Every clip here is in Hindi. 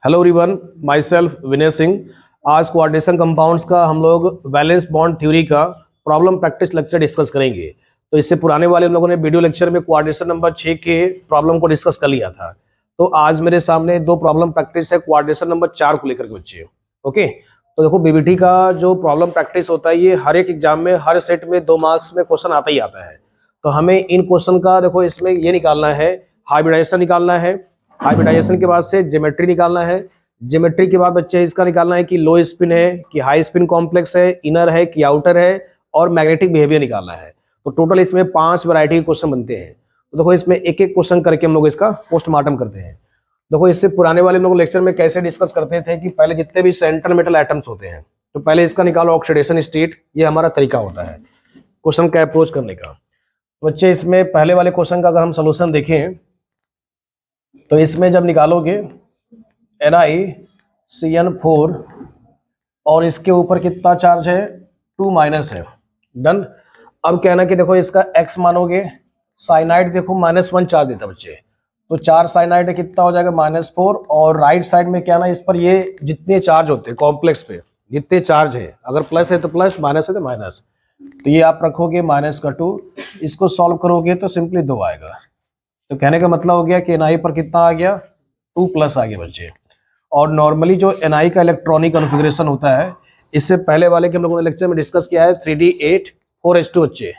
Hello everyone, my self Vinay Singh. आज कोऑर्डिनेशन कंपाउंड्स का हम लोग वैलेंस बॉन्ड थ्योरी का प्रॉब्लम प्रैक्टिस लेक्चर डिस्कस करेंगे। तो इससे पुराने वाले हम लोगों ने वीडियो लेक्चर में कोऑर्डिनेशन नंबर 6 के प्रॉब्लम को डिस्कस कर लिया था। तो आज मेरे सामने दो प्रॉब्लम प्रैक्टिस है कोऑर्डिनेशन नंबर 4 को लेकर के बच्चे। ओके, तो देखो बीबीटी का जो प्रॉब्लम प्रैक्टिस होता है ये हर एक एग्जाम में हर सेट में 2 मार्क्स में क्वेश्चन आता ही आता है। तो हमें इन क्वेश्चन का देखो इसमें ये निकालना है, हाइब्रिडाइजेशन निकालना है। हाइब्रिडाइजेशन के बाद से ज्योमेट्री निकालना है। ज्योमेट्री के बाद बच्चे इसका निकालना है कि लो स्पिन है कि हाई स्पिन कॉम्प्लेक्स है, इनर है कि आउटर है, और मैग्नेटिक बिहेवियर निकालना है। तो टोटल इसमें 5 वैरायटी के क्वेश्चन बनते हैं। तो देखो इसमें एक एक क्वेश्चन करके हम लोग इसका पोस्टमार्टम करते हैं। देखो इससे पुराने वाले लोग लेक्चर में कैसे डिस्कस करते थे कि पहले जितने भी सेंट्रल मेटल एटम्स होते हैं तो पहले इसका निकालो ऑक्सीडेशन स्टेट। ये हमारा तरीका होता है क्वेश्चन का अप्रोच करने का। बच्चे इसमें पहले वाले क्वेश्चन का अगर हम सोल्यूशन देखें तो इसमें जब निकालोगे NiCN4 और इसके ऊपर कितना चार्ज है 2 माइनस है। डन। अब कहना कि देखो इसका x मानोगे, साइनाइड देखो -1 चार्ज देता बच्चे, तो 4 साइनाइड कितना हो जाएगा -4। और राइट साइड में क्या ना इस पर ये जितने चार्ज होते हैं कॉम्प्लेक्स पे जितने चार्ज है, अगर प्लस है तो प्लस, माइनस है तो माइनस, तो ये आप रखोगे -2। इसको सॉल्व करोगे तो सिंपली 2 आएगा। तो कहने का मतलब हो गया कि Na पर कितना आ गया 2+ आ गया बच्चे। और नॉर्मली जो Na का इलेक्ट्रॉनिक कॉन्फ़िगरेशन होता है, इससे पहले वाले के हम लोगों ने लेक्चर में डिस्कस किया है 3D8 4s2 बच्चे,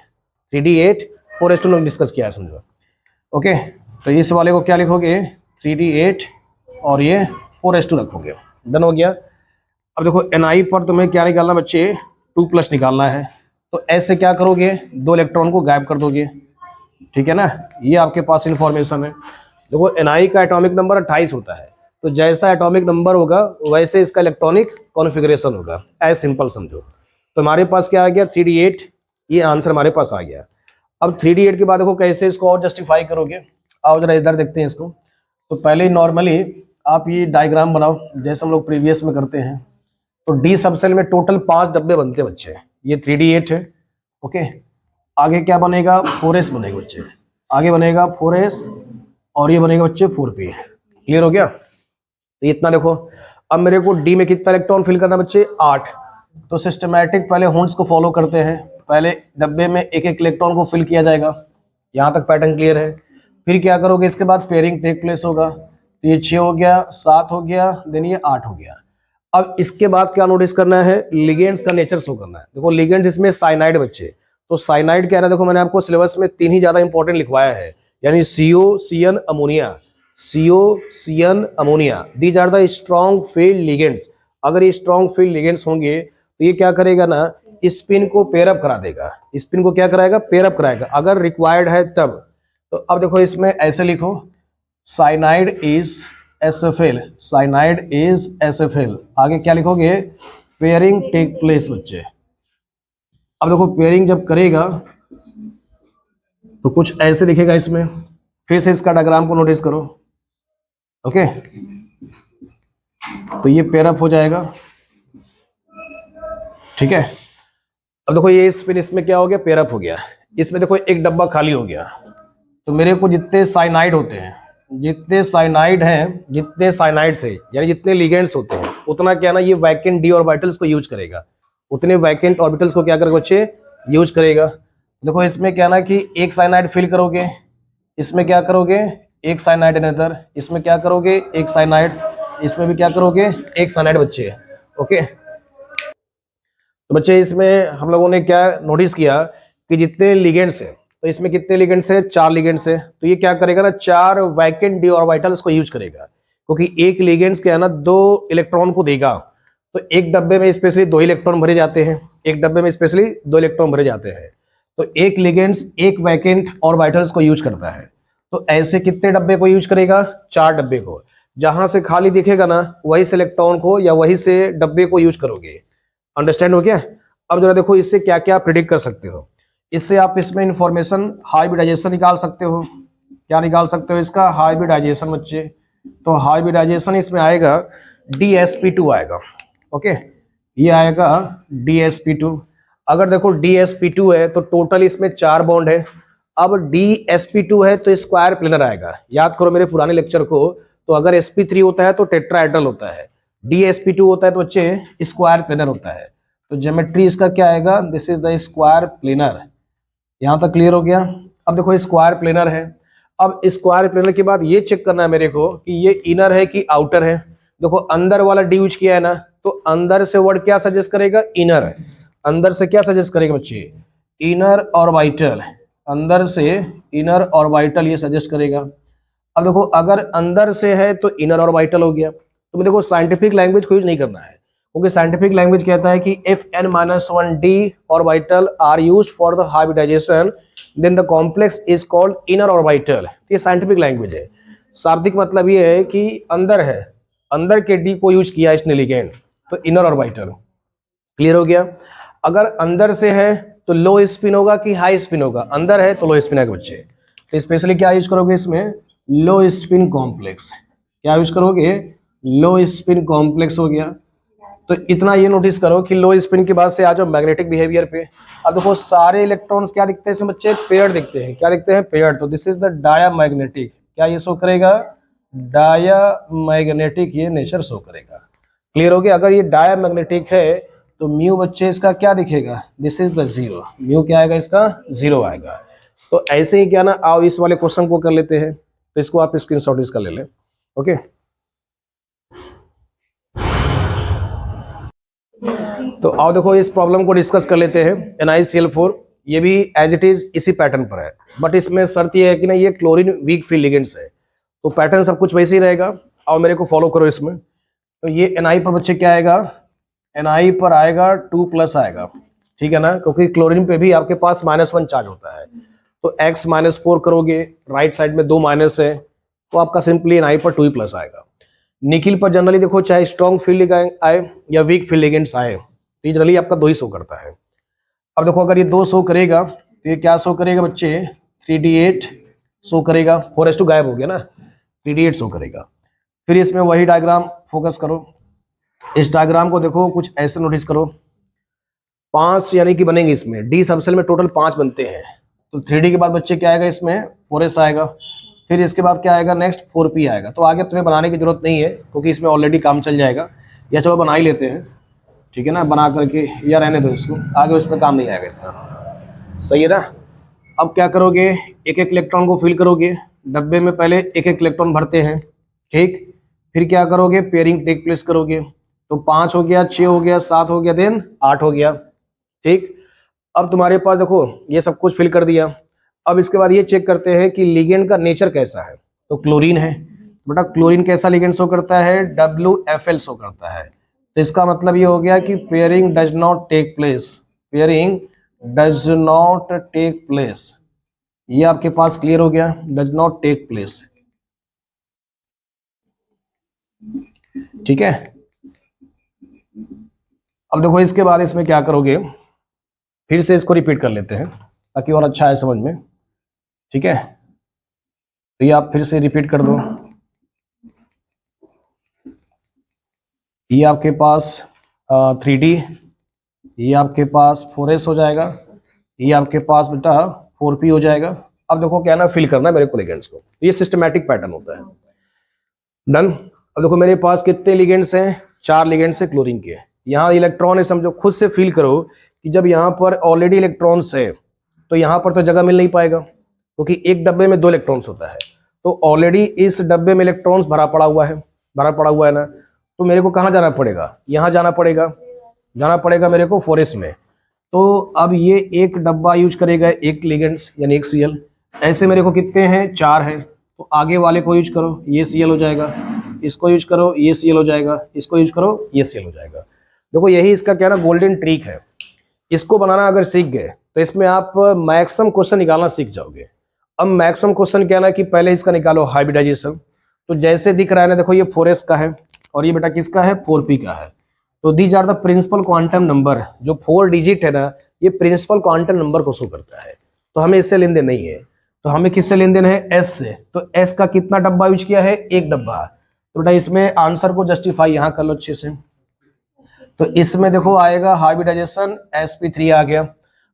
3D8 4s2 लोग डिस्कस किया है समझो। ओके, तो इस वाले को क्या लिखोगे 3D8 और ये 4s2 रखोगे। डन हो गया। अब देखो Na पर तुम्हें क्या निकालना बच्चे 2+ निकालना है। तो ऐसे क्या करोगे 2 इलेक्ट्रॉन को गायब कर दोगे, ठीक है ना। ये आपके पास इंफॉर्मेशन है। देखो Na का एटॉमिक नंबर 28 होता है, तो जैसा एटॉमिक नंबर होगा वैसे इसका इलेक्ट्रॉनिक कॉन्फ़िगरेशन होगा, एज सिंपल समझो। तो हमारे पास क्या आ गया 3D8, ये आंसर हमारे पास आ गया। अब 3D8 के बाद देखो कैसे इसको और जस्टिफाई करोगे। आओ जरा इधर देखते हैं इसको। तो पहले नॉर्मली आप ये डायग्राम बनाओ जैसे हम लोग प्रीवियस में करते हैं। तो डी सबसेल में टोटल 5 डब्बे बनते हैं बच्चे। ये 3D8 है। ओके, आगे क्या बनेगा 4s बनेगा बच्चे, आगे बनेगा 4s और ये बनेगा बच्चे 4p। क्लियर हो गया। तो इतना देखो। अब मेरे को डी में कितना इलेक्ट्रॉन फिल करना बच्चे 8। तो सिस्टमैटिक पहले हुंड्स को फॉलो करते हैं। पहले डब्बे में एक एक इलेक्ट्रॉन को फिल किया जाएगा, यहाँ तक पैटर्न क्लियर है। फिर क्या करोगे इसके बाद पेयरिंग टेक प्लेस होगा। तो ये 6 हो गया, 7 हो गया, देन ये 8 हो गया। अब इसके बाद क्या नोटिस करना है, लिगेंड्स का नेचर शो करना है। देखो लिगेंड्स इसमें साइनाइड बच्चे, तो साइनाइड क्या है, देखो मैंने आपको सिलेबस में 3 ही ज्यादा इंपॉर्टेंट लिखवाया है, यानी CO CN ammonia, CO CN ammonia, these are the strong field ligands. अगर ये स्ट्रॉन्ग फील्ड लिगेंड्स होंगे तो ये क्या करेगा ना, स्पिन को पेयरअप करा देगा। स्पिन को क्या कराएगा, पेयरअप कराएगा अगर रिक्वायर्ड है तब। तो अब देखो इसमें ऐसे लिखो cyanide is SFL, cyanide is SFL। आगे क्या लिखोगे पेयरिंग टेक प्लेस बच्चे। अब देखो पेयरिंग जब करेगा तो कुछ ऐसे दिखेगा इसमें। फिर से इसका डायग्राम को नोटिस करो। ओके, तो ये पेयरअप हो जाएगा, ठीक है। अब देखो ये स्पिन इसमें क्या हो गया पेयरअप हो गया। इसमें देखो एक डब्बा खाली हो गया। तो मेरे को जितने साइनाइड होते हैं, जितने साइनाइड हैं, जितने साइनाइड से यानी जितने लिगेंड्स होते हैं उतना क्या ना ये वैकेंट डी ऑर्बिटल्स को यूज करेगा। उतने वैकेंट ऑर्बिटल्स को क्या करेगा बच्चे यूज करेगा। देखो इसमें क्या ना कि एक साइनाइड फिल करोगे, इसमें क्या करोगे एक साइनाइड अनदर, इसमें क्या करोगे एक साइनाइड, इसमें भी क्या करोगे एक साइनाइड बच्चे। ओके, तो बच्चे इसमें हम लोगों ने क्या नोटिस किया कि जितने लिगेंड्स है, तो इसमें कितने लिगेंड्स है 4 लिगेंड्स है। तो ये क्या करेगा ना 4 वैकेंट डी ऑर्बिटल्स को यूज करेगा, क्योंकि एक लिगेंड्स क्या है ना 2 इलेक्ट्रॉन को देगा। तो एक डब्बे में स्पेशली 2 इलेक्ट्रॉन भरे जाते हैं, एक डब्बे में स्पेशली 2 इलेक्ट्रॉन भरे जाते हैं। तो एक लिगेंड्स एक वैकेंट ऑर्बिटल्स को यूज करता है। तो ऐसे कितने डब्बे को यूज करेगा 4 डब्बे को। जहां से खाली दिखेगा ना वही से इलेक्ट्रॉन को या वही से डब्बे को यूज करोगे। अंडरस्टैंड हो गया। अब जरा देखो इससे क्या क्या प्रिडिक्ट कर सकते हो। इससे आप इसमें इंफॉर्मेशन हाइब्रिडाइजेशन निकाल सकते हो। क्या निकाल सकते हो इसका हाइब्रिडाइजेशन बच्चे। तो हाइब्रिडाइजेशन इसमें आएगा DsP2 आएगा। ओके, ये आएगा DsP2। अगर देखो DsP2 है तो टोटल इसमें 4 बॉन्ड है। अब DsP2 है तो स्क्वायर प्लेनर आएगा। याद करो मेरे पुराने लेक्चर को, तो अगर sp3 होता है तो टेट्राहेड्रल होता है, dsp2 होता है तो बच्चे स्क्वायर प्लेनर होता है। तो ज्योमेट्री इसका क्या आएगा, this is the square planar. यहां तक क्लियर हो गया। अब देखो स्क्वायर प्लेनर है। अब स्क्वायर प्लेनर के बाद ये चेक करना है मेरे को कि ये इनर है कि आउटर है। देखो अंदर वाला डी यूज किया है ना, तो अंदर से वर्ड क्या सजेस्ट करेगा, इनर। अंदर से क्या सजेस्ट करेगा बच्चे, इनर और वाइटल। अंदर से इनर और वाइटल ये सजेस्ट करेगा। अब देखो अगर अंदर से है तो इनर और वाइटल हो गया। तो देखो साइंटिफिक लैंग्वेज को यूज नहीं करना है, क्योंकि साइंटिफिक लैंग्वेज कहता है कि if n-1 d orbital are used for the hybridization then the complex is called inner orbital. ये साइंटिफिक लैंग्वेज है। शाब्दिक मतलब ये है कि अंदर है, अंदर के डी को यूज किया इसने लिगेंड, तो इनर और वाइटल। क्लियर हो गया। अगर अंदर से है तो लो स्पिन होगा कि हाई स्पिन होगा, अंदर है तो लो स्पिन है बच्चे। तो स्पेशली क्या यूज करोगे इसमें, लो स्पिन कॉम्प्लेक्स। क्या यूज करोगे, लो स्पिन कॉम्प्लेक्स हो गया। तो इतना ये नोटिस करो कि लो स्पिन के बाद से आ जाओ मैग्नेटिक बिहेवियर पे। अब देखो सारे इलेक्ट्रॉन्स क्या दिखते हैं इसमें बच्चे, पेयर्ड दिखते हैं। क्या दिखते हैं, पेयर्ड। तो दिस इज द डायामैग्नेटिक। क्या ये शो करेगा, डायामैग्नेटिक ये नेचर शो करेगा। क्लियर हो गया। अगर ये डायामैग्नेटिक है तो म्यू बच्चे इसका क्या दिखेगा, this is the zero. Mu क्या आएगा, इसका जीरो आएगा। तो ऐसे ही क्या ना, आओ इस वाले क्वेश्चन को कर लेते हैं। तो इसको आप स्क्रीनशॉट इसका ले लें। ओके तो आओ देखो इस प्रॉब्लम को डिस्कस कर लेते हैं। NiCl4 ये भी एज इट इज इसी पैटर्न पर है, बट इसमें शर्त ये है कि ना ये क्लोरीन वीक फील्ड लिगेंड्स है, तो पैटर्न सब कुछ वैसे ही रहेगा। आओ मेरे को फॉलो करो इसमें। तो ये Na पर बच्चे क्या आएगा, Na पर आएगा 2+ आएगा, ठीक है ना, क्योंकि क्लोरीन पे भी आपके पास -1 चार्ज होता है। तो x -4 करोगे, राइट साइड में 2 माइनस है, तो आपका सिंपली Na पर 2+ आएगा। निकिल पर जनरली देखो चाहे स्ट्रॉन्ग फील्ड आए या वीक फील्ड लिगेंड्स आए, तो जनरली आपका 2 ही शो करता है। अब देखो अगर ये 2 शो करेगा तो ये क्या शो करेगा बच्चे, 3d8 शो करेगा। 4s2 गायब हो गया ना, 3d8 शो करेगा। फिर इसमें वही डायग्राम फोकस करो। इस डायग्राम को देखो कुछ ऐसे नोटिस करो, 5 यानी कि बनेंगे इसमें, डी सबसेल में टोटल 5 बनते हैं। तो 3d के बाद बच्चे क्या आएगा इसमें, 4s आएगा। फिर इसके बाद क्या आएगा, नेक्स्ट 4p आएगा। तो आगे तुम्हें बनाने की जरूरत नहीं है, क्योंकि इसमें ऑलरेडी काम चल जाएगा। या चलो बना ही लेते हैं, ठीक है ना, बना करके या रहने दो इसको, आगे उसमें काम नहीं आएगा इतना। सही है ना। अब क्या करोगे, एक एक इलेक्ट्रॉन को फिल करोगे। डब्बे में पहले एक एक इलेक्ट्रॉन भरते हैं, ठीक। फिर क्या करोगे, पेयरिंग टेक प्लेस करोगे। तो 5 हो गया, 6 हो गया, 7 हो गया, देन 8 हो गया, ठीक। अब तुम्हारे पास देखो ये सब कुछ फिल कर दिया। अब इसके बाद ये चेक करते हैं कि लिगेंड का नेचर कैसा है। तो क्लोरीन है बेटा, क्लोरीन कैसा लिगेंड शो करता है, WFL शो करता है। तो इसका मतलब ये हो गया कि pairing does not take place, pairing does not take place. ये आपके पास क्लियर हो गया, डज नॉट टेक प्लेस, ठीक है। अब देखो इसके बाद इसमें क्या करोगे, फिर से इसको रिपीट कर लेते हैं ताकि और अच्छा है समझ में, ठीक है। तो ये आप फिर से रिपीट कर दो। ये आपके पास 3D, ये आपके पास 4s हो जाएगा, ये आपके पास बेटा 4p हो जाएगा। अब देखो क्या ना, फिल करना है मेरे को लिगेंड्स को। ये सिस्टमैटिक पैटर्न होता है। डन। अब देखो मेरे पास कितने लिगेंड्स हैं, 4 लिगेंड्स है क्लोरीन के। यहाँ इलेक्ट्रॉन है, समझो खुद से फील करो कि जब यहाँ पर ऑलरेडी इलेक्ट्रॉन्स है तो यहाँ पर तो जगह मिल नहीं पाएगा, क्योंकि एक डब्बे में 2 इलेक्ट्रॉन्स होता है। तो ऑलरेडी इस डब्बे में इलेक्ट्रॉन्स भरा पड़ा हुआ है ना। तो मेरे को कहाँ जाना पड़ेगा, यहाँ जाना पड़ेगा मेरे को 4s में। तो अब ये एक डब्बा यूज करेगा एक लिगेंड्स यानी एक Cl। ऐसे मेरे को कितने हैं, 4 है। तो आगे वाले को यूज करो, ये Cl हो जाएगा। इसको यूज करो, ये Cl हो जाएगा। इसको यूज करो, ये Cl हो जाएगा। देखो यही इसका क्या ना गोल्डन ट्रिक है। इसको बनाना अगर सीख गए तो इसमें आप मैक्सिमम क्वेश्चन निकालना सीख जाओगे। अब मैक्सिमम क्वेश्चन क्या ना कि पहले इसका निकालो हाइब्रिडाइजेशन। तो जैसे दिख रहा है ना, देखो ये 4s का है और ये बेटा किसका है, 4p का है। तो these are the principal quantum number. जो 4 डिजिट है ना, ये प्रिंसिपल क्वांटम नंबर को शो करता है। तो हमें इससे लेन देन नहीं है। तो हमें किससे लेन देन है, s से। तो s का कितना डब्बा यूज किया है, एक डब्बा। तो बेटा इसमें आंसर को जस्टिफाई यहाँ कर लो अच्छे से। तो इसमें देखो आएगा हाइब्रिडाइजेशन, sp3 आ गया।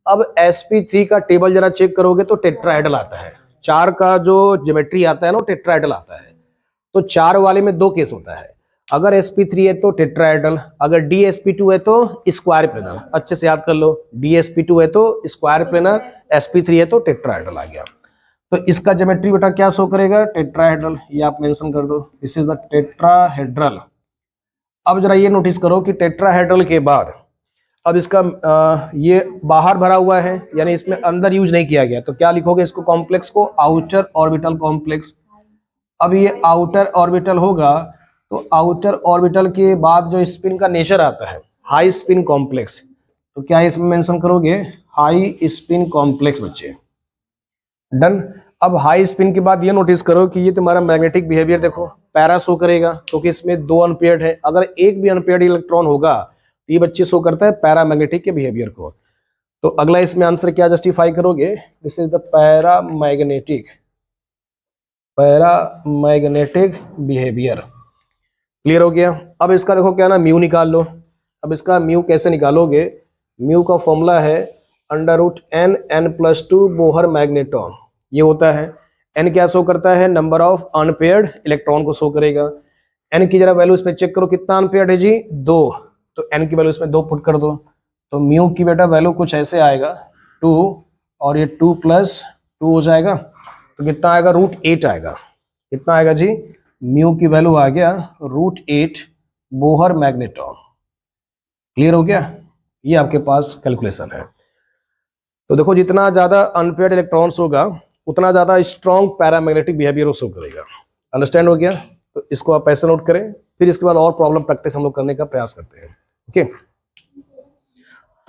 अब sp3 का टेबल जरा चेक करोगे तो टेट्राहेड्रल आता है। 4 का जो ज्योमेट्री आता है ना, वो टेट्राहेड्रल आता है। तो 4 वाले में 2 केस होता है, अगर sp3 है तो टेट्राहेड्रल, अगर dsp2 है तो स्क्वायर प्लेनर। अच्छे से याद कर लो, dsp2 है तो स्क्वायर प्लेनर, sp3 है तो टेट्राहेड्रल आ गया। तो इसका ज्योमेट्री बेटा क्या शो करेगा, टेट्राहेड्रल, ये आप मेंशन कर दो, दिस इज द टेट्राहेड्रल। अब जरा ये नोटिस करो कि टेट्राहेड्रल के बाद अब इसका ये बाहर भरा हुआ है, यानी इसमें अंदर यूज नहीं किया गया, तो क्या लिखोगे इसको, कॉम्प्लेक्स को आउटर ऑर्बिटल कॉम्प्लेक्स। अब ये आउटर ऑर्बिटल होगा तो आउटर ऑर्बिटल के बाद जो स्पिन का नेचर आता है हाई स्पिन कॉम्प्लेक्स, तो क्या इसमें मेंशन करोगे, हाई स्पिन कॉम्प्लेक्स बच्चे, डन। अब हाई स्पिन के बाद ये नोटिस करो कि ये तुम्हारा मैग्नेटिक बिहेवियर देखो पैरा शो करेगा, क्योंकि इसमें 2 अनपेयर्ड है, अगर एक भी अनपेयर्ड इलेक्ट्रॉन होगा तो ये बच्चे शो करता है पैरामैग्नेटिक के बिहेवियर को। तो अगला इसमें आंसर क्या जस्टिफाई करोगे, this is the paramagnetic behaviour. Clear हो गया। अब इसका देखो क्या ना, म्यू निकाल लो। अब इसका म्यू कैसे निकालोगे, म्यू का फॉर्मूला है √n+2 बोहर मैग्नेट्रॉन, ये होता है। n क्या शो करता है, नंबर ऑफ अनपेयर्ड इलेक्ट्रॉन को शो करेगा। n की जरा वैल्यू इसमें चेक करो, कितना अनपेयर्ड है जी, 2, तो n की वैल्यू इसमें 2 पुट कर दो, तो म्यू की बेटा वैल्यू कुछ ऐसे आएगा 2, और ये 2+2 हो जाएगा, तो कितना आएगा, √8 आएगा। कितना आएगा जी, म्यू की वैल्यू आ गया √8 बोहर मैग्नेट्रॉन। क्लियर हो गया, ये आपके पास कैलकुलेशन है। तो देखो जितना ज्यादा अनपेयर्ड इलेक्ट्रॉन्स होगा उतना ज्यादा स्ट्रॉन्ग पैरामैग्नेटिक बिहेवियर शो करेगा। अंडरस्टैंड हो गया, तो इसको आप ऐसे नोट करें, फिर इसके बाद और प्रॉब्लम प्रैक्टिस हम लोग करने का प्रयास करते हैं। ओके,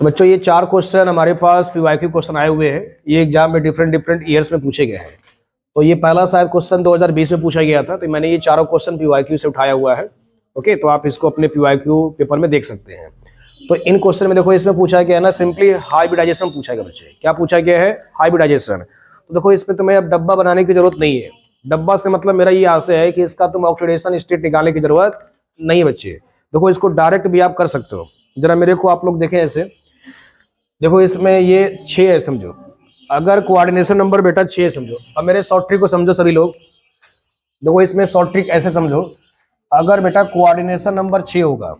तो बच्चों ये 4 क्वेश्चन हमारे पास पीवाईक्यू क्वेश्चन आए हुए हैं, ये एग्जाम में डिफरेंट ईयर्स में पूछे गए हैं। तो ये पहला शायद क्वेश्चन 2020 में पूछा गया था, तो मैंने ये चारों क्वेश्चन पीवाईक्यू से उठाया हुआ है। ओके, तो आप इसको अपने पीवाईक्यू पेपर में देख सकते हैं। तो इन क्वेश्चन में देखो इसमें पूछा गया है ना, सिंपली हाइब्रिडाइजेशन पूछा गया बच्चे। क्या पूछा गया है, हाइब्रिडाइजेशन। तो देखो इसमें तुम्हें अब डब्बा बनाने की जरूरत नहीं है, डब्बा से मतलब मेरा ये आशय है कि इसका तुम ऑक्सीडेशन स्टेट निकालने की जरूरत नहीं है बच्चे। देखो इसको डायरेक्ट भी आप कर सकते हो, जरा मेरे को आप लोग देखें ऐसे, देखो इसमें ये 6 है समझो, अगर कोऑर्डिनेशन नंबर बेटा 6 है समझो। अब मेरे शॉर्ट ट्रिक को समझो सभी लोग, देखो इसमें शॉर्ट ट्रिक ऐसे समझो, अगर बेटा कोऑर्डिनेशन नंबर 6 होगा,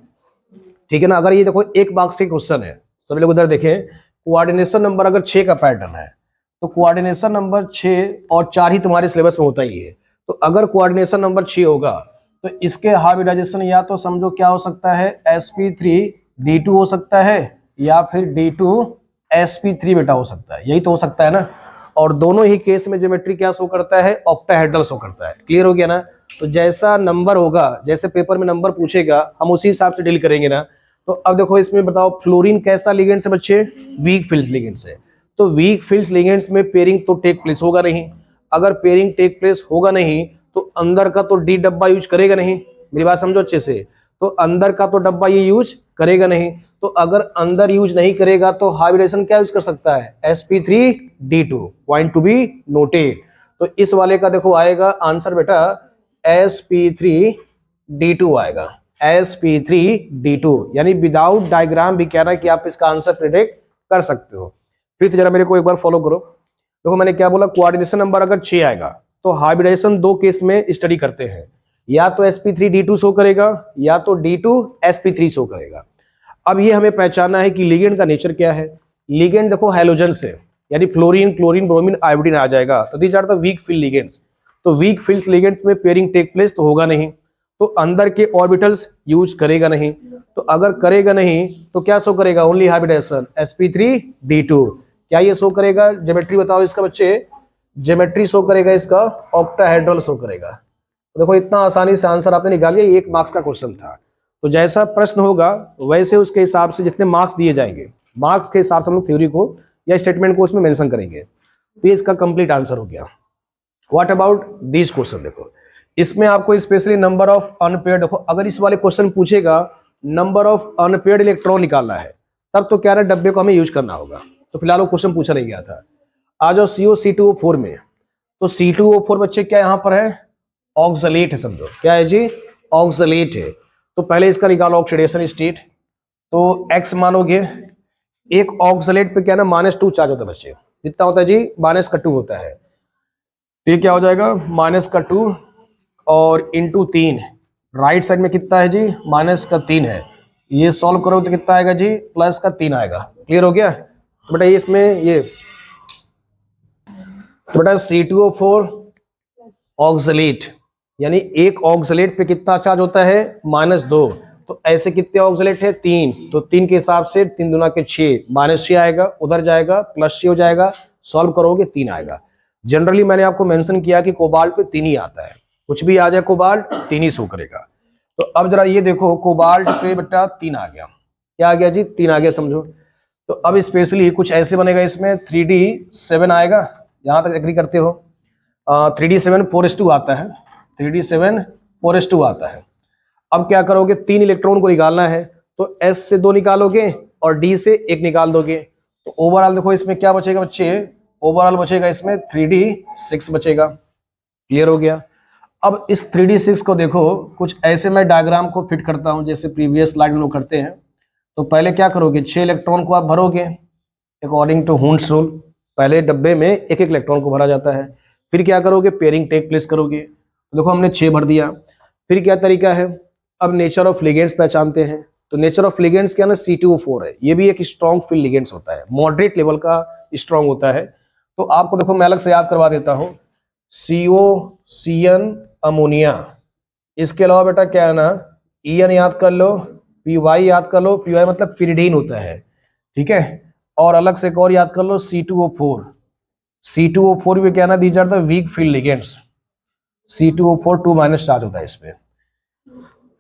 ठीक है ना, अगर ये देखो 1 मार्क्स के क्वेश्चन है, सभी लोग उधर देखें, कोऑर्डिनेशन नंबर अगर 6 का पैटर्न है तो कोऑर्डिनेशन नंबर 6 और 4 ही तुम्हारे सिलेबस में होता ही है। तो अगर कोऑर्डिनेशन नंबर 6 होगा तो इसके हाइब्रिडाइजेशन या तो समझो क्या हो सकता है, sp3d2 हो सकता है, या फिर d2sp3 बेटा हो सकता है, यही तो हो सकता है ना। और दोनों ही केस में ज्योमेट्री क्या शो करता है, ऑक्टाहेड्रल शो करता है। क्लियर हो गया ना। तो जैसा नंबर होगा, जैसे पेपर में नंबर पूछेगा हम उसी हिसाब से डील करेंगे ना। तो अब देखो इसमें बताओ फ्लोरीन कैसा लिगेंड्स है बच्चे, वीक फील्ड लिगेंड्स है। तो वीक फील्ड लिगेंड्स में पेयरिंग तो टेक प्लेस होगा नहीं, अगर पेयरिंग टेक प्लेस होगा नहीं तो अंदर का तो डी डब्बा यूज करेगा नहीं, मेरी बात समझो अच्छे से, तो अंदर का तो डब्बा ये यूज करेगा नहीं। तो अगर अंदर यूज नहीं करेगा तो हाइब्रिडेशन क्या यूज कर सकता है, sp3d2, point to be noted. तो इस वाले का देखो आएगा आंसर बेटा sp3d2 आएगा, sp3d2, यानी विदाउट डायग्राम भी कह रहा है कि आप इसका आंसर प्रिडिक्ट कर सकते हो। फिर जरा मेरे को एक बार फॉलो करो, देखो मैंने क्या बोला, कोऑर्डिनेशन नंबर अगर 6 आएगा तो हाइब्रिडाइजेशन 2 केस में स्टडी करते हैं, या तो sp3d2 शो करेगा या तो d2sp3 शो करेगा। अब ये हमें पहचानना है कि लिगेंड का नेचर क्या है। लिगेंड देखो हैलोजन से, यानी फ्लोरीन, क्लोरीन, ब्रोमीन, आयोडीन आ जाएगा, तो these are the weak field ligands. तो वीक फील्ड लिगेंड्स में पेयरिंग टेक प्लेस तो होगा नहीं, तो अंदर के ऑर्बिटल्स यूज करेगा नहीं। तो अगर करेगा नहीं तो क्या शो करेगा, ओनली हाइब्रिडाइजेशन sp3d2। क्या ये शो करेगा, ज्योमेट्री बताओ इसका बच्चे, ज्योमेट्री शो करेगा इसका ऑक्टाहेड्रल शो करेगा। तो देखो इतना आसानी से आंसर आपने निकाल लिया, 1 मार्क्स का क्वेश्चन था। तो जैसा प्रश्न होगा वैसे उसके हिसाब से जितने मार्क्स दिए जाएंगे, मार्क्स के हिसाब से हम लोग थ्योरी को या स्टेटमेंट को उसमें मेंशन करेंगे। तो ये इसका कंप्लीट आंसर हो गया। व्हाट अबाउट दिस क्वेश्चन, देखो इसमें आपको स्पेशली नंबर ऑफ अनपेयर्ड, देखो अगर इस वाले क्वेश्चन पूछेगा नंबर ऑफ अनपेयर्ड इलेक्ट्रॉन निकालना है तब तो क्या है, डब्बे को हमें यूज करना होगा। तो फिलहाल वो क्वेश्चन पूछा नहीं गया था। आ जाओ CO-C2O4 में, तो C2O4 बच्चे क्या यहाँ पर है, ऑक्सलेट है समझो, क्या है जी, ऑक्सलेट है। तो पहले इसका निकालो ऑक्सीडेशन स्टेट, तो x मानोगे, एक ऑक्सलेट पे क्या ना -2 चार्ज होता है बच्चे, कितना होता है जी, -2 होता है। तो ये क्या हो जाएगा, -2 और इंटू 3, राइट साइड में कितना है जी, -3 है। ये सॉल्व करो तो कितना आएगा जी, +3 आएगा। क्लियर हो गया? तो बेटा ये इसमें ये तो बेटा C2O4 ऑक्सलेट, यानी एक ऑक्सलेट पे कितना चार्ज होता है, -2। तो ऐसे कितने ऑक्सलेट है, 3। तो 3 के हिसाब से 3 दूना के 6, -6 आएगा, उधर जाएगा +6 हो जाएगा, सॉल्व करोगे 3 आएगा। जनरली मैंने आपको मेंशन किया कि कोबाल्ट पे 3 ही आता है, कुछ भी आ जाए कोबाल्ट 3 ही शो करेगा। तो अब जरा ये देखो, कोबाल्ट पे बेटा 3 आ गया, क्या आ गया जी, 3 आ गया समझो। तो अब स्पेशली कुछ ऐसे बनेगा, इसमें 3D7 आएगा, यहां तक एग्री करते हो? 3D7 4:2 आता है, 3D7 4:2 आता है। अब क्या करोगे, 3 इलेक्ट्रॉन को निकालना है, तो S से 2 निकालोगे और D से 1 निकाल दोगे। तो ओवरऑल देखो इसमें क्या बचेगा बच्चे, ओवरऑल बचेगा इसमें 3D6 बचेगा। क्लियर हो गया? अब इस 3D6 को देखो, कुछ ऐसे मैं डायग्राम को फिट करता हूं जैसे प्रीवियस स्लाइड में लोग करते हैं। तो पहले क्या करोगे, 6 इलेक्ट्रॉन को आप भरोगे अकॉर्डिंग टू हुंड्स रूल। पहले डब्बे में एक एक इलेक्ट्रॉन को भरा जाता है, फिर क्या करोगे, पेयरिंग टेक प्लेस करोगे। तो देखो हमने 6 भर दिया। फिर क्या तरीका है, अब नेचर ऑफ लिगेंड्स पहचानते हैं। तो नेचर ऑफ लिगेंड्स क्या ना, C2O4 है, ये भी एक स्ट्रॉन्ग फील्ड लिगेंड्स होता है, मॉडरेट लेवल का स्ट्रॉन्ग होता है। तो आपको देखो मैं अलग से याद करवा देता हूँ, COCN अमोनिया, इसके अलावा बेटा क्या है ना, EN याद कर लो, PY याद कर लो, PY मतलब पिरिडीन होता है, ठीक है। और अलग से एक और याद कर लो, C2O4, C2O4 भी क्या ना, these are the weak field ligands. C2O4 2- charge होता है इस पे,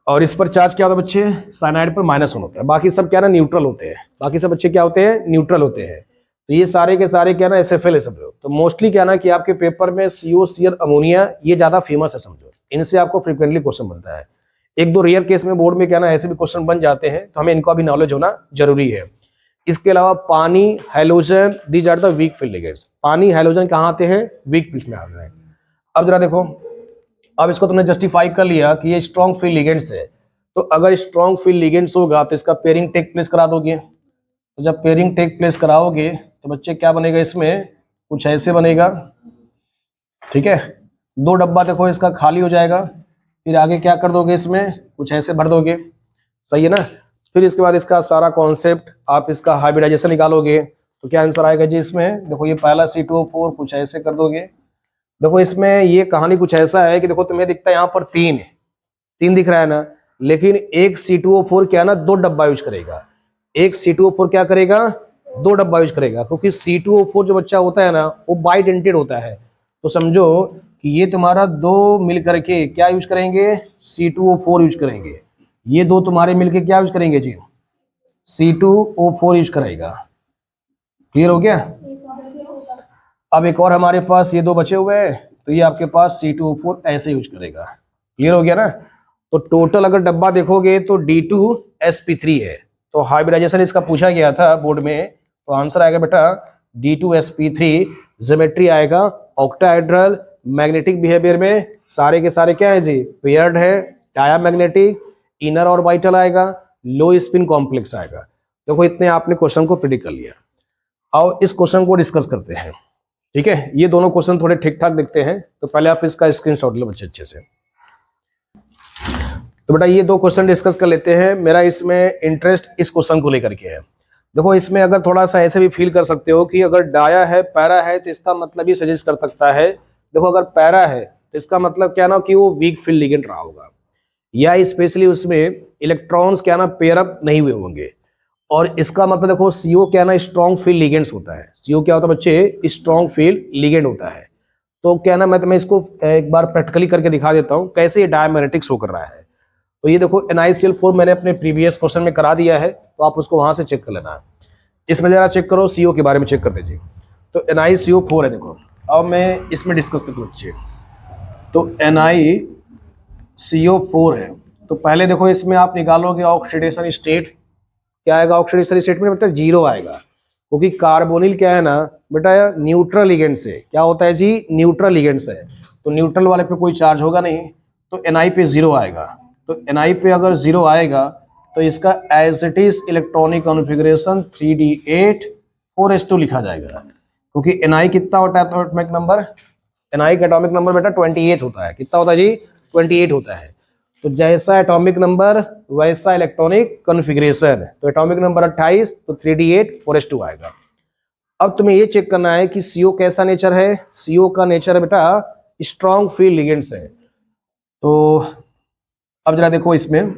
और इस पर चार्ज क्या होता है बच्चे, साइनाइड पर -1 होता है। बाकी सब क्या ना न्यूट्रल होते हैं, बाकी सब बच्चे क्या होते हैं, न्यूट्रल होते हैं। तो ये सारे के सारे क्या ना SFL है सब लोग। तो मोस्टली क्या ना कि आपके पेपर में COCN अमोनिया ये ज्यादा फेमस है समझो, इनसे आपको फ्रिक्वेंटली क्वेश्चन बनता है। एक दो रेयर केस में बोर्ड में क्या ना ऐसे भी क्वेश्चन बन जाते हैं, तो हमें इनका भी नॉलेज होना जरूरी है। इसके अलावा पानी, halogen, these are the weak field ligands. पानी हैलोजन कहाँ आते हैं, वीक फील्ड में आते हैं। अब जरा देखो, अब इसको तुमने जस्टिफाई कर लिया कि ये स्ट्रॉन्ग फील्ड लिगेंड्स है। तो अगर स्ट्रॉन्ग फील्ड लिगेंड्स होगा तो इसका पेयरिंग टेक प्लेस करा दोगे। तो जब पेयरिंग टेक प्लेस कराओगे तो बच्चे क्या बनेगा, इसमें कुछ ऐसे बनेगा, ठीक है। 2 डब्बा देखो इसका खाली हो जाएगा, फिर आगे क्या कर दोगे, इसमें कुछ ऐसे भर दोगे, सही है ना। फिर इसके बाद इसका सारा कॉन्सेप्ट आप इसका हाइब्रिडाइजेशन निकालोगे, तो क्या आंसर आएगा जी इसमें, देखो ये पहला C2O4 कुछ ऐसे कर दोगे। देखो इसमें ये कहानी कुछ ऐसा है कि देखो तुम्हें दिखता है यहाँ पर 3 दिख रहा है ना, लेकिन एक C2O4 क्या है ना 2 डब्बा यूज करेगा। एक C2O4 क्या करेगा, 2 डब्बा यूज करेगा, क्योंकि C2O4 जो बच्चा होता है ना वो बाइडेंटेड होता है। तो समझो कि ये तुम्हारा 2 मिल करके क्या यूज करेंगे, C2O4 यूज करेंगे। ये 2 तुम्हारे मिलके क्या यूज करेंगे जी, C2O4 यूज करेगा। क्लियर हो गया? अब एक और हमारे पास ये 2 बचे हुए हैं, तो ये आपके पास C2O4 ऐसे यूज करेगा। क्लियर हो गया ना। तो टोटल अगर डब्बा देखोगे तो D2sp3 है। तो हाइब्रिडाइजेशन इसका पूछा गया था बोर्ड में, तो आंसर आएगा बेटा D2sp3। ज्योमेट्री आएगा ऑक्टाहेड्रल, मैग्नेटिक बिहेवियर में सारे के सारे क्या है जी, पेयर्ड है, डायामैग्नेटिक, इनर ऑर्बिटल आएगा, लो स्पिन कॉम्प्लेक्स आएगा। देखो इतने आपने क्वेश्चन को प्रिडिक्ट कर लिया। आओ इस क्वेश्चन को डिस्कस करते हैं, ठीक है। ये दोनों क्वेश्चन थोड़े ठीक ठाक दिखते हैं, तो पहले आप इसका स्क्रीनशॉट लो बच्चे अच्छे से। तो बेटा ये 2 क्वेश्चन डिस्कस कर लेते हैं। मेरा इसमें इंटरेस्ट इस क्वेश्चन को लेकर के है। देखो इसमें अगर थोड़ा सा ऐसे भी फील कर सकते हो कि अगर डाया है पैरा है तो इसका मतलब ये सजेस्ट कर सकता है, देखो अगर पैरा है तो इसका मतलब क्या ना कि वो वीक फील्ड लिगेंड रहा होगा, या स्पेशली उसमें इलेक्ट्रॉन्स क्या ना पेयर अप नहीं हुए होंगे। और इसका मतलब देखो CO क्या ना स्ट्रॉन्ग फील्ड लिगेंड्स होता है। CO क्या होता है बच्चे, स्ट्रॉन्ग फील्ड लिगेंड होता है। तो क्या ना मैं तुम्हें इसको एक बार प्रैक्टिकली करके दिखा देता हूँ कैसे ये डायमैग्नेटिक शो कर रहा है। तो ये देखो NiCl4 मैंने अपने प्रीवियस क्वेश्चन में करा दिया है, तो आप उसको वहां से चेक कर लेना। इसमें जरा चेक करो, CO के बारे में चेक कर दीजिए। तो NiCO4 है देखो। अब मैं इसमें डिस्कस करता हूँ बच्चे। तो NiCO4 है, तो पहले देखो इसमें आप निकालोगे ऑक्सीडेशन स्टेट, क्या आएगा ऑक्सीडेशन स्टेट में बेटा 0 आएगा, क्योंकि कार्बोनिल क्या है ना बेटा न्यूट्रल लिगेंड से क्या होता है जी, न्यूट्रल लिगेंड से। तो न्यूट्रल वाले पे कोई चार्ज होगा नहीं, तो Na पे 0 आएगा। तो Na पे अगर 0 आएगा तो इसका as it is electronic configuration 3D8 4s2 लिखा जाएगा, क्योंकि Na कितना होता है एटॉमिक नंबर, Na का एटॉमिक नंबर बेटा 28 होता है। कितना होता है जी, 28 होता है। तो जैसा एटॉमिक नंबर वैसा इलेक्ट्रॉनिक कॉन्फ़िगरेशन। तो एटॉमिक नंबर 28 तो 3d8 4s2 आएगा। अब तुम्हें ये चेक करना है कि CO कैसा नेचर है। CO का नेचर बेटा स्ट्रॉन्ग फील्ड लिगेंड्स है। तो अब जरा देखो इसमें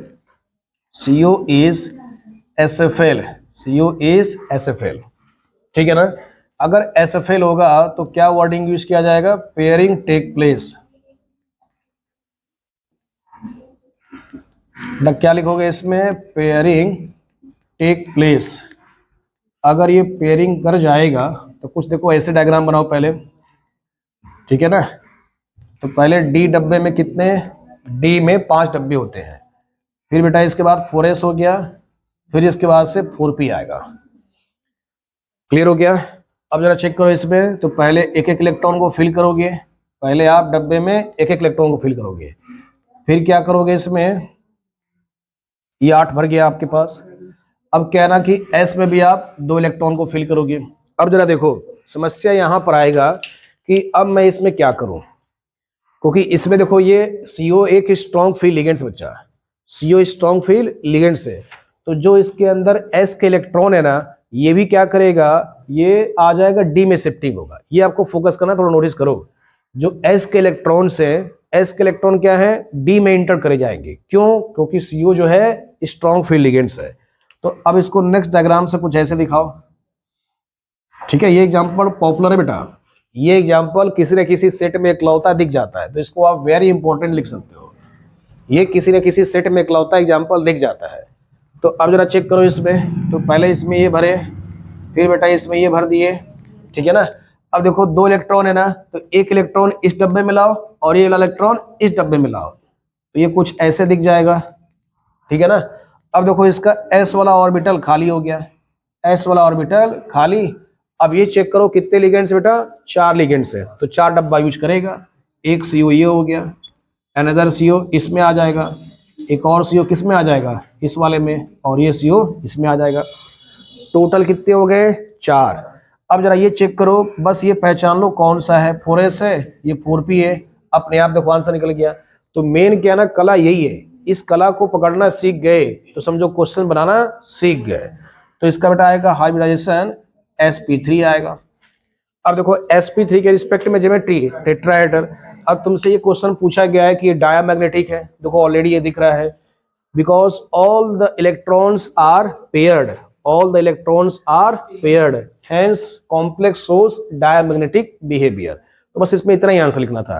CO is SFL, CO is SFL, ठीक है ना। अगर SFL होगा तो क्या वर्डिंग यूज किया जाएगा, पेयरिंग टेक प्लेस। क्या लिखोगे इसमें, पेयरिंग टेक प्लेस। अगर ये पेयरिंग कर जाएगा तो कुछ देखो ऐसे डायग्राम बनाओ पहले, ठीक है ना। तो पहले D डब्बे में कितने, D में 5 डब्बे होते हैं। फिर बेटा इसके बाद 4s हो गया, फिर इसके बाद से 4p आएगा। क्लियर हो गया। अब जरा चेक करो इसमें, तो पहले एक एक इलेक्ट्रॉन को फिल करोगे। पहले आप डब्बे में एक एक इलेक्ट्रॉन को फिल करोगे, फिर क्या करोगे इसमें, ये 8 भर गया आपके पास। अब क्या है ना कि S में भी आप 2 इलेक्ट्रॉन को फिल करोगे। अब जरा देखो समस्या यहां पर आएगा कि अब मैं इसमें क्या करूं, क्योंकि इसमें देखो ये CO एक स्ट्रॉन्ग फील्ड लिगेंड से बच्चा, CO स्ट्रॉन्ग फील्ड लिगेंड से। तो जो इसके अंदर S के इलेक्ट्रॉन है ना, ये भी क्या करेगा, ये आ जाएगा D में शिफ्टिंग होगा। ये आपको फोकस करना, थोड़ा नोटिस करो। जो S के इलेक्ट्रॉन से, S के इलेक्ट्रॉन क्या है, D में इंटर करे जाएंगे। क्यों, क्योंकि CO जो है स्ट्रॉन्ग फील्ड लिगेंड्स है। तो अब इसको नेक्स्ट डायग्राम से कुछ ऐसे दिखाओ, ठीक है। ये एग्जांपल पॉपुलर है बेटा, ये एग्जांपल किसी न किसी सेट में इकलौता दिख जाता है, तो इसको आप वेरी इंपॉर्टेंट लिख सकते हो। ये किसी न किसी सेट में इकलौता एग्जांपल दिख जाता है। तो अब जरा चेक करो इसमें, तो पहले इसमें ये भरे, फिर बेटा इसमें ये भर दिए, ठीक है ना। अब देखो 2 इलेक्ट्रॉन है ना, तो एक इलेक्ट्रॉन इस डब्बे में लाओ और ये वाला इलेक्ट्रॉन इस डब्बे में लाओ, तो ये कुछ ऐसे दिख जाएगा, ठीक है ना। अब देखो इसका S वाला ऑर्बिटल खाली हो गया, S वाला ऑर्बिटल खाली। अब ये चेक करो कितने लिगेंड्स बेटा, 4 लिगेंड्स है, तो 4 डब्बा यूज करेगा। एक CO ये हो गया, अनदर CO इसमें आ जाएगा, एक और CO किस में आ जाएगा, इस वाले में, और ये CO इसमें आ जाएगा। टोटल कितने हो गए, 4। अब जरा ये चेक करो, बस ये पहचान लो कौन सा है, 4s है, ये 4p है। अपने आप देखो आंसर निकल गया। तो मेन क्या ना, कला यही है, इस कला को पकड़ना सीख गए तो समझो क्वेश्चन बनाना सीख गए। तो इसका बेटा आएगा हाइब्रिडाइजेशन sp3 आएगा। अब देखो sp3 के रिस्पेक्ट में ज्योमेट्री टेट्राहेड्रल। अब तुमसे ये क्वेश्चन पूछा गया है कि ये डायमैग्नेटिक है, देखो ऑलरेडी ये दिख रहा है, because all the electrons are paired, all the electrons are paired, hence complex shows diamagnetic behavior। तो बस इसमें इतना ही आंसर लिखना था,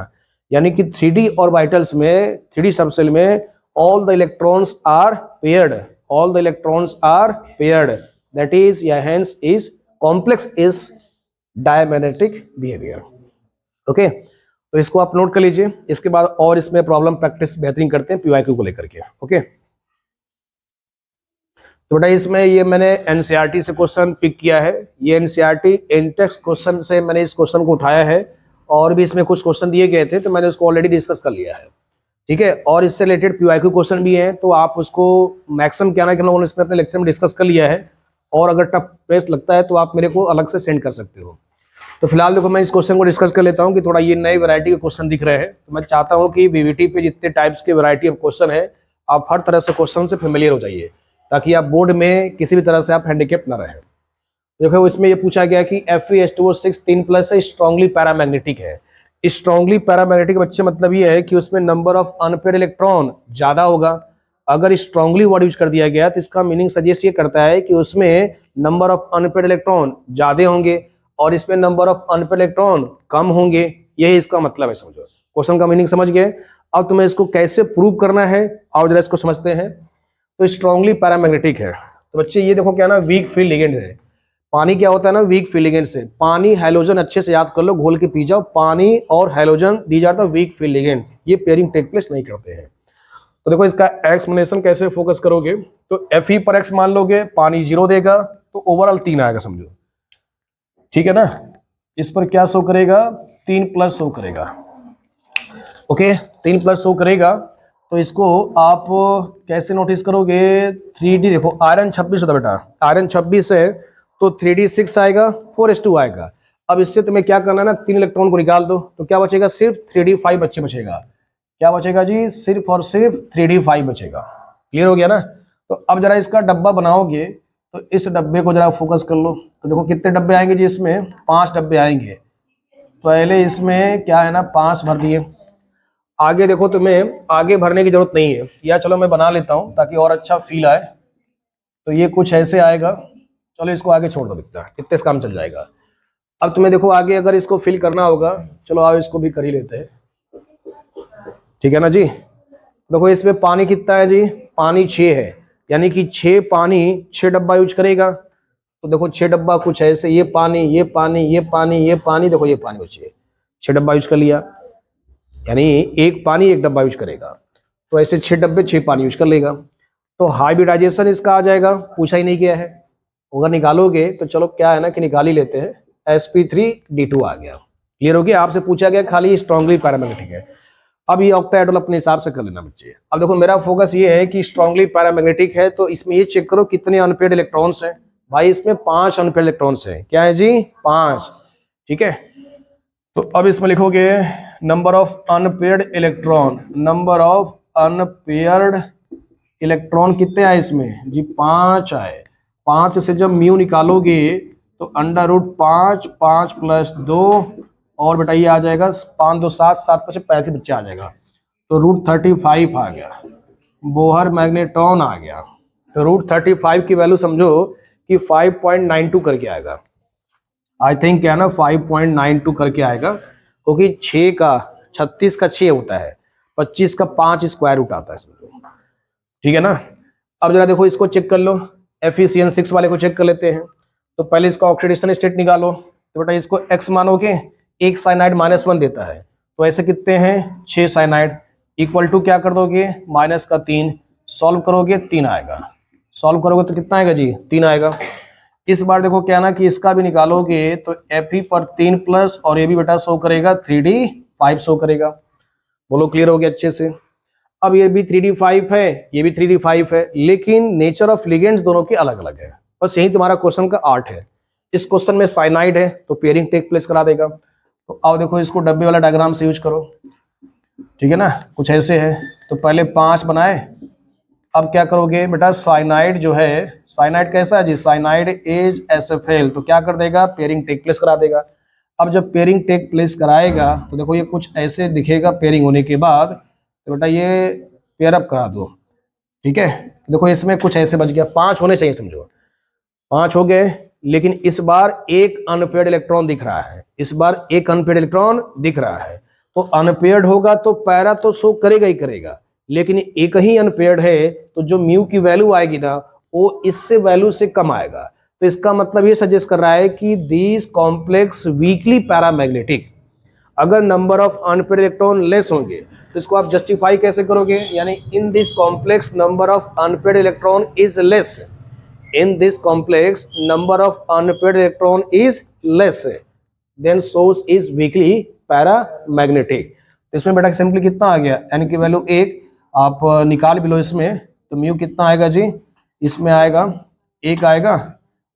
यानी कि 3D ऑर्बिटल्स में, 3D सबसेल में all the electrons are paired, all the electrons are paired, that is या hence is complex is diamagnetic behavior। Okay, तो इसको आप नोट कर लीजिए। इसके बाद और इसमें प्रॉब्लम प्रैक्टिस बेहतरीन करते हैं PYQ को लेकर के। ओके, तो बेटा इसमें ये मैंने एनसीईआरटी से क्वेश्चन पिक किया है, ये एनसीईआरटी इंटेक्स क्वेश्चन से मैंने इस क्वेश्चन को उठाया है, और भी इसमें कुछ क्वेश्चन दिए गए थे तो मैंने उसको ऑलरेडी डिस्कस कर लिया है, ठीक है। और इससे रिलेटेड PYQ क्वेश्चन भी हैं, तो आप उसको मैक्सिमम क्या ना कि लोगों ने इसमें अपने लेक्चर में डिस्कस कर लिया है, और अगर टफ टेस्ट लगता है तो आप मेरे को अलग से सेंड कर सकते हो। तो फिलहाल देखो मैं इस क्वेश्चन को डिस्कस कर लेता हूँ कि थोड़ा ये नई वैरायटी के क्वेश्चन दिख रहे हैं, तो मैं चाहता हूँ कि VVT पे जितने टाइप्स के वैरायटी ऑफ क्वेश्चन है, आप हर तरह से क्वेश्चन से फेमिलियर हो जाइए, ताकि आप बोर्ड में किसी भी तरह से आप हैंडीकैप ना रहे। देखो इसमें ये पूछा गया कि Fe2O6 3+ से स्ट्रांगली पैरामैग्नेटिक है। स्ट्रांगली पैरामैग्नेटिक बच्चे मतलब ये है कि उसमें नंबर ऑफ अनपेयर्ड इलेक्ट्रॉन ज्यादा होगा। अगर स्ट्रांगली वर्ड यूज कर दिया गया तो इसका मीनिंग सजेस्ट ये करता है कि उसमें नंबर ऑफ अनपेयर्ड इलेक्ट्रॉन ज्यादा होंगे और इसमें नंबर ऑफ अनपेयर्ड इलेक्ट्रॉन कम होंगे, यही इसका मतलब है। समझो क्वेश्चन का मीनिंग समझ गए। अब तुम्हें इसको कैसे प्रूव करना है और जरा इसको समझते हैं। तो स्ट्रांगली पैरामैग्नेटिक है तो बच्चे ये देखो क्या ना, वीक फील्ड लिगेंड है। पानी क्या होता है ना, वीक फील्ड लिगेंड से। पानी हैलोजन अच्छे से याद कर लो, घोल के पी जाओ, पानी और halogen these are the weak field ligands, ये पेयरिंग टेक प्लेस नहीं करते हैं। तो देखो इसका एक्सप्लेनेशन कैसे फोकस करोगे, तो Fe पर x मान लोगे, पानी 0 देगा तो ओवरऑल 3 आएगा समझो, ठीक है ना। इस पर क्या शो करेगा, 3+ शो करेगा। ओके 3+ शो करेगा। तो इसको आप कैसे नोटिस करोगे, 3D देखो आयरन 26 होता बेटा, आयरन 26 है तो 3D 6 आएगा, 4s2 आएगा। अब इससे तुम्हें क्या करना है ना, 3 इलेक्ट्रॉन को निकाल दो तो क्या बचेगा, सिर्फ 3D 5 बच्चे बचेगा। क्या बचेगा जी, सिर्फ और सिर्फ 3D5 बचेगा। क्लियर हो गया ना। तो अब जरा इसका डब्बा बनाओगे तो इस डब्बे को जरा फोकस कर लो। तो देखो कितने डब्बे आएंगे जी, इसमें 5 डब्बे आएंगे। पहले इसमें क्या है ना 5 भर दिए। आगे देखो तुम्हें आगे भरने की जरूरत नहीं है, या चलो मैं बना लेता हूं ताकि और अच्छा फील आए। तो ये कुछ ऐसे आएगा, चलो इसको आगे छोड़ दो, दिखता है इतने से काम चल जाएगा। अब तुम्हें देखो आगे अगर इसको फिल करना होगा, चलो आओ इसको भी कर ही लेते हैं, ठीक है ना जी। देखो इसमें पानी कितना है जी, पानी 6 है, यानी कि 6 पानी 6 डब्बा यूज करेगा। तो देखो 6 डब्बा कुछ ऐसे, ये पानी ये पानी ये पानी ये पानी, देखो ये पानी बची है, 6 डब्बा यूज कर लिया, यानी एक पानी 1 डब्बा यूज करेगा। तो ऐसे 6 डब्बे 6 पानी यूज कर लेगा। तो हाइब्रिडाइजेशन इसका आ जाएगा, पूछा ही नहीं गया है। अगर निकालोगे तो चलो क्या है ना कि निकाल ही लेते हैं, sp3d2 आ गया। क्लियर हो गया, आपसे पूछा गया खाली स्ट्रांगली पैरामैग्नेटिक है। अब ये ऑक्टाहेड्रल अपने हिसाब से कर लेना बच्चे। अब देखो मेरा फोकस ये है कि स्ट्रांगली पैरामैग्नेटिक है, तो इसमें ये चेक करो कितने अनपेयर्ड इलेक्ट्रॉन्स हैं। भाई इसमें 5 अनपेयर्ड इलेक्ट्रॉन्स हैं। क्या है जी, 5। ठीक है, तो अब इसमें लिखोगे number of unpaired electron, number of unpaired electron कितने आए इसमें जी, 5 आए। 5 से जब म्यू निकालोगे तो अंडर रूट 5, 5 प्लस 2 और बेटा ये आ जाएगा 5 2 7, 7 5 35 बच्चे आ जाएगा। तो रूट 35 आ गया, बोहर मैग्नेट्रॉन आ गया। तो रूट 35 की वैल्यू समझो कि 5.92 करके आएगा। आई थिंक क्या ना 5.92 करके आएगा, क्योंकि 6 का 36 का 6 होता है, 25 का 5 स्क्वायर रूट आता है इसमें। ठीक है ना। अब जरा देखो इसको चेक कर लो, Fe6 वाले को चेक कर लेते हैं। तो पहले इसका ऑक्सीडेशन स्टेट निकालो। तो बेटा इसको x मानोगे, एक साइनाइड -1 देता है, तो ऐसे कितने हैं 6 साइनाइड, इक्वल टू क्या कर दोगे -3, सॉल्व करोगे 3 आएगा। सॉल्व करोगे तो कितना आएगा जी, 3 आएगा। इस बार देखो क्या ना कि इसका भी निकालोगे तो Fe पर 3 प्लस, और ये भी बेटा शो करेगा 3D5 शो करेगा। बोलो क्लियर हो गया अच्छे से। अब ये भी 3D5 है, ये भी 3D5 है, लेकिन नेचर ऑफ लिगेंड्स दोनों के अलग अलग है। बस यही तुम्हारा क्वेश्चन का आर्ट है। इस क्वेश्चन में साइनाइड है तो पेयरिंग टेक प्लेस करा देगा। तो आओ देखो इसको डब्बे वाला डायग्राम से यूज करो, ठीक है ना। कुछ ऐसे है, तो पहले 5 बनाए। अब क्या करोगे बेटा, साइनाइड जो है, साइनाइड कैसा है जी, साइनाइड इज SFL, तो क्या कर देगा, पेयरिंग टेक प्लेस करा देगा। अब जब पेयरिंग टेक प्लेस कराएगा तो देखो ये कुछ ऐसे दिखेगा पेयरिंग होने के बाद। तो बेटा ये पेयर अप करा दो, ठीक है। तो देखो इसमें कुछ ऐसे बच गया, 5 होने चाहिए समझो, 5 हो गए। लेकिन इस बार एक अनपेयर्ड इलेक्ट्रॉन दिख रहा है, इस बार एक अनपेयर्ड इलेक्ट्रॉन दिख रहा है। तो अनपेयर्ड होगा तो पैरा तो शो करेगा ही करेगा, लेकिन एक ही अनपेयर्ड है तो जो म्यू की वैल्यू आएगी ना वो इससे वैल्यू से कम आएगा। तो इसका मतलब ये सजेस्ट कर रहा है कि दिस कॉम्प्लेक्स वीकली पैरामैग्नेटिक। अगर number of unpaired electron less होंगे तो इसको आप जस्टिफाई कैसे करोगे, यानी in this complex number of unpaired electron is less, in this complex number of unpaired electron is less, then source is weakly paramagnetic. तो इसमें बेटा सिंपली कितना आ गया, एन की वैल्यू 1, आप निकाल भी लो इसमें, तो म्यू कितना आएगा जी, इसमें आएगा 1 आएगा,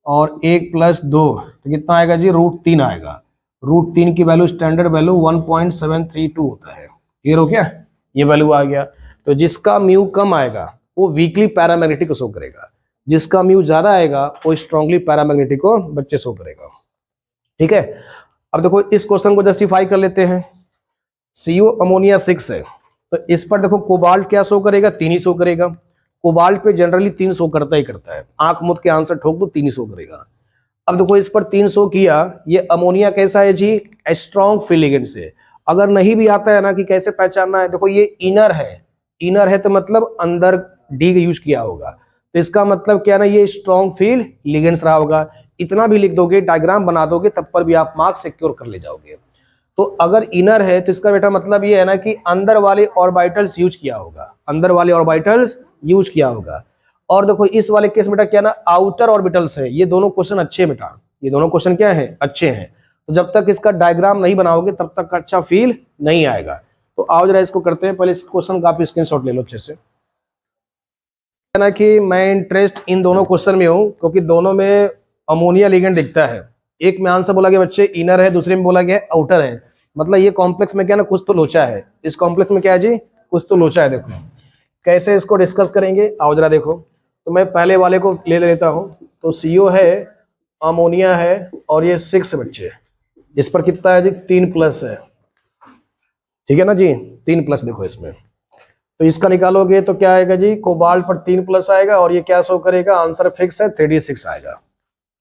और 1 + 2 तो कितना आएगा जी, √3 आएगा। √3 की वैल्यू स्टैंडर्ड वैल्यू 1.732 होता है। क्लियर हो गया, ये वैल्यू आ गया। तो जिसका म्यू कम आएगा वो वीकली पैरामैग्नेटिक को शो करेगा, जिसका म्यू ज्यादा आएगा वो स्ट्रांगली पैरामैग्नेटिक को बच्चे शो करेगा। ठीक है। अब देखो इस क्वेश्चन को जस्टिफाई कर लेते हैं। CO अमोनिया 6 है, तो इस पर देखो कोबाल्ट क्या शो करेगा, 3 ही शो करेगा। कोबाल्ट पे जनरली 3 शो करता ही करता है, आंख मुद के आंसर ठोक दो 3 ही शो करेगा। अब देखो इस पर 3 शो किया। ये अमोनिया कैसा है जी, स्ट्रॉन्ग फील्ड लिगेंड से। अगर नहीं भी आता है ना कि कैसे पहचानना है, देखो ये इनर है, इनर है तो मतलब अंदर डी यूज किया होगा, तो इसका मतलब क्या ना ये स्ट्रॉन्ग फील्ड लिगेंड्स रहा होगा। इतना भी लिख दोगे, डायग्राम बना दोगे, तब पर भी आप मार्क्स सिक्योर कर ले जाओगे। तो अगर इनर है तो इसका बेटा मतलब ये है ना कि अंदर वाले ऑर्बिटल्स यूज किया होगा, अंदर वाले ऑर्बिटल्स यूज किया होगा। और देखो इस वाले केस बेटा क्या ना आउटर ऑर्बिटल्स है। ये दोनों क्वेश्चन अच्छे बेटा, ये दोनों क्वेश्चन क्या है, अच्छे हैं। तो जब तक इसका डायग्राम नहीं बनाओगे तब तक अच्छा फील नहीं आएगा। तो आओ जरा इसको करते हैं। पहले इस क्वेश्चन का आप स्क्रीनशॉट ले लो अच्छे से, है ना कि मैं इंटरेस्ट इन दोनों क्वेश्चन में हूँ क्योंकि दोनों में अमोनिया लिगेंड दिखता है। एक में आंसर बोला गया बच्चे इनर है, दूसरे में बोला गया आउटर है। मतलब ये कॉम्प्लेक्स में क्या ना कुछ तो लोचा है। इस कॉम्प्लेक्स में क्या है जी, कुछ तो लोचा है। देखो कैसे इसको डिस्कस करेंगे, आओ जरा देखो। तो मैं पहले वाले को ले लेता हूँ। तो CO है, अमोनिया है, और ये 6 बच्चे, इस पर कितना है जी 3 प्लस है, ठीक है ना जी, 3 प्लस। देखो इसमें तो इसका निकालोगे तो क्या आएगा जी, कोबाल्ट पर 3 प्लस आएगा, और ये क्या शो करेगा, आंसर फिक्स है 3D6 आएगा,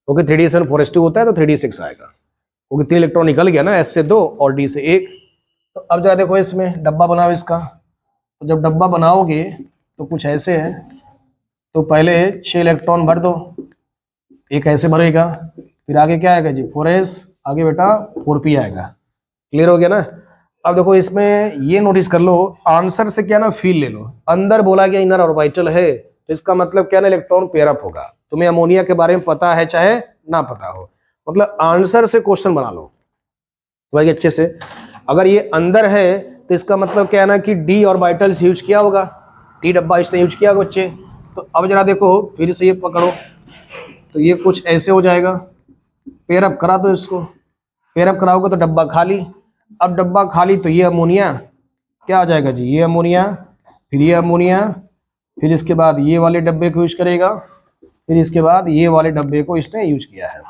क्योंकि 3D7 4s2 होता है तो 3D6 आएगा, क्योंकि 3 इलेक्ट्रॉन निकल गया ना, S से 2 और D से 1। तो अब जरा देखो इसमें डब्बा बनाओ इसका। तो जब डब्बा बनाओगे तो कुछ ऐसे है। तो पहले 6 इलेक्ट्रॉन भर दो, एक ऐसे भरेगा, फिर आगे क्या आएगा जी 4s, आगे बेटा 4p आएगा। क्लियर हो गया ना। अब देखो इसमें ये नोटिस कर लो, आंसर से क्या ना फील ले लो। अंदर बोला गया इनर ऑर्बिटल है, तो इसका मतलब क्या ना इलेक्ट्रॉन पेयर अप होगा। तुम्हें अमोनिया के बारे में पता है चाहे ना पता हो, मतलब आंसर से क्वेश्चन बना लो भाई अच्छे से। अगर ये अंदर है तो इसका मतलब क्या है ना कि डी ऑर्बिटल्स यूज किया होगा, डी डब्बा इसने यूज किया होगा बच्चे। तो अब जरा देखो फिर से ये पकड़ो, तो ये कुछ ऐसे हो जाएगा, पेयर अप करा दो इसको, पेयर अप कराओगे तो डब्बा खाली। अब डब्बा खाली तो ये अमोनिया क्या आ जाएगा जी, ये अमोनिया, फिर ये अमोनिया, फिर इसके बाद ये वाले डब्बे को यूज करेगा, फिर इसके बाद ये वाले डब्बे को इसने यूज किया है।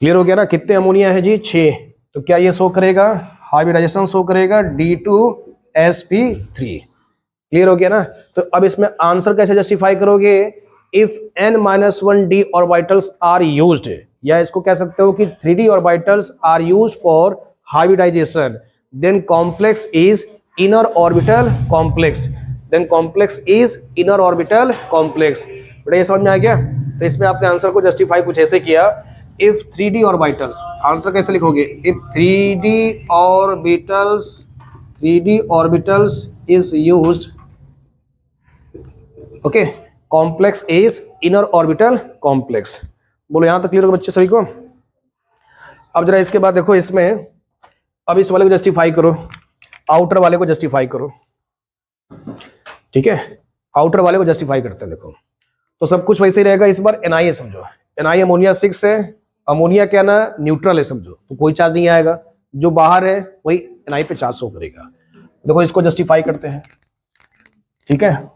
क्लियर हो गया ना। कितने अमोनिया है जी 6। तो क्या ये शो करेगा, हाइब्रिडाइजेशन शो करेगा D2sp3। क्लियर हो गया ना। तो अब इसमें आंसर कैसे जस्टिफाई करोगे, if n-1d orbitals are used, या इसको कह सकते हो कि 3d orbitals are used for hybridization, then complex is inner orbital complex, then complex is inner orbital complex. बेटा ये समझ में आ गया। तो इसमें आपने आंसर को जस्टिफाई कुछ ऐसे किया, इफ 3d ऑर्बिटल्स, आंसर कैसे लिखोगे, if 3d orbitals is used, okay, complex is inner orbital complex. बोलो यहां तक क्लियर हो बच्चे सभी को। अब जरा इसके बाद देखो इसमें, अब इस वाले को जस्टिफाई करो, आउटर वाले को जस्टिफाई करो, ठीक है, आउटर वाले को जस्टिफाई करते हैं। देखो तो सब कुछ वैसे ही रहेगा, इस बार NI है समझो, NI अमोनिया 6 है, अमोनिया क्या ना न्यूट्रल है समझो, तो कोई चार्ज नहीं आएगा, जो बाहर है वही NI पे चार्ज शो करेगा। देखो इसको जस्टिफाई करते हैं, ठीक है।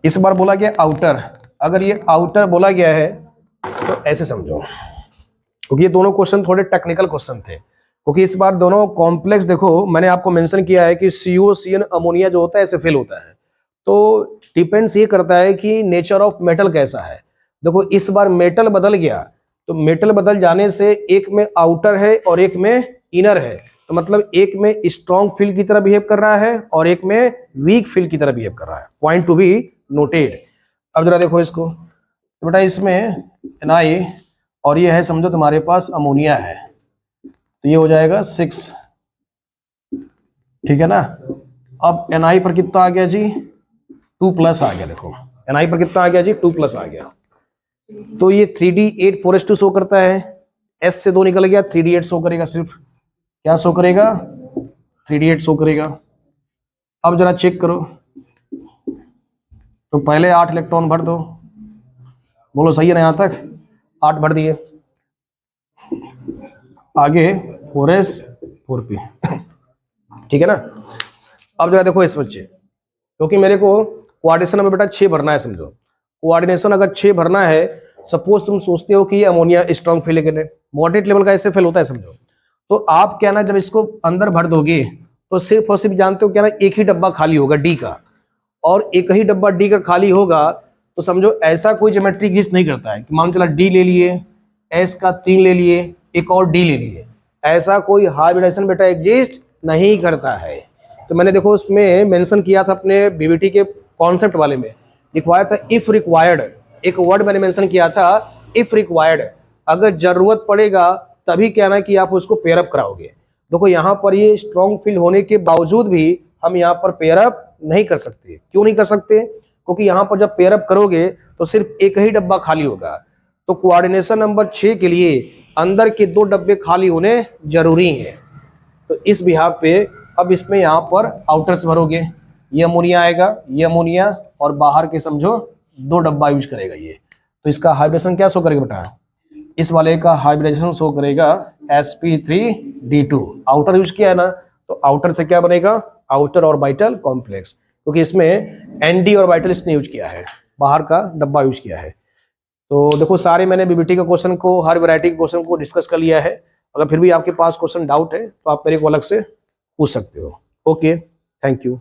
इस बार बोला गया आउटर, अगर ये आउटर बोला गया है तो ऐसे समझो, क्योंकि ये दोनों क्वेश्चन थोड़े टेक्निकल क्वेश्चन थे, क्योंकि इस बार दोनों कॉम्प्लेक्स, देखो मैंने आपको मेंशन किया है कि CuCN अमोनिया जो होता है ऐसे फेल होता है, तो डिपेंड्स ये करता है कि नेचर ऑफ मेटल कैसा है। देखो इस बार मेटल बदल गया, तो मेटल बदल जाने से एक में आउटर है और एक में इनर है, तो मतलब एक में स्ट्रॉन्ग फील्ड की तरह बिहेव कर रहा है और एक में वीक फील्ड की तरह बिहेव कर रहा है, पॉइंट टू बी नोटेड। अब जरा देखो इसको, तो बेटा इसमें NI और ये है समझो तुम्हारे पास अमोनिया है, तो ये हो जाएगा 6, ठीक है ना। अब NI पर कितना आ गया जी 2 प्लस आ गया। देखो NI पर कितना आ गया जी 2 प्लस आ गया, तो ये 3D8 4s2 शो करता है, S से 2 निकल गया, 3D8 शो करेगा, सिर्फ क्या शो करेगा 3D8 शो करेगा। अब जरा चेक करो, तो पहले 8 इलेक्ट्रॉन भर दो, बोलो सही है ना, यहां तक 8 भर दिए, आगे 4s 4p, ठीक है ना। अब जरा देखो इस बच्चे, क्योंकि मेरे को कोऑर्डिनेशन में बेटा 6 भरना है समझो, कोऑर्डिनेशन अगर 6 भरना है, सपोज तुम सोचते हो कि ये अमोनिया स्ट्रॉन्ग फील है, मॉडरेट लेवल का ऐसे फेल होता है समझो, तो आप क्या ना जब इसको अंदर भर दोगे तो सिर्फ और सिर्फ जानते हो क्या ना एक ही डब्बा खाली होगा डी का, और एक ही डब्बा डी का खाली होगा, तो समझो ऐसा कोई ज्योमेट्री एग्जिस्ट नहीं करता है कि मान चला डी ले लिए, एस का 3 ले लिए, एक और डी ले लिए, ऐसा कोई हाइब्रिडाइजेशन बेटा एग्जिस्ट नहीं करता है। तो मैंने देखो उसमें मेंशन किया था अपने बीबीटी के कॉन्सेप्ट वाले में, लिखवाया था इफ रिक्वायर्ड, एक वर्ड मैंने मेंशन किया था इफ रिक्वायर्ड, अगर जरूरत पड़ेगा तभी क्या ना कि आप उसको पेयर अप कराओगे। देखो यहाँ पर ये स्ट्रॉन्ग फील्ड होने के बावजूद भी हम यहाँ पर पेयर अप नहीं कर सकते। क्यों नहीं कर सकते, क्योंकि यहाँ पर जब पेयर अप करोगे तो सिर्फ एक ही डब्बा खाली होगा, तो कोऑर्डिनेशन नंबर 6 के लिए अंदर के 2 डब्बे खाली होने जरूरी हैं। तो इस बिहाफ पे अब इसमें यहाँ पर आउटर्स भरोगे, ये अमोनिया आएगा, ये अमोनिया, और बाहर के समझो 2 डब्बा यूज करेगा ये, तो इसका हाइब्रिडेशन क्या शो करेगा बेटा, इस वाले का हाइब्रिडेशन शो करेगा sp3d2, आउटर यूज किया है ना, तो आउटर से क्या बनेगा, आउटर ऑर्बिटल कॉम्प्लेक्स, क्योंकि इसमें एनडी ऑर्बिटल इसने यूज किया है, बाहर का डब्बा यूज किया है। तो देखो सारे मैंने बीबीटी के क्वेश्चन को, हर वैरायटी के क्वेश्चन को डिस्कस कर लिया है। अगर फिर भी आपके पास क्वेश्चन डाउट है तो आप मेरे को अलग से पूछ सकते हो। Okay, thank you.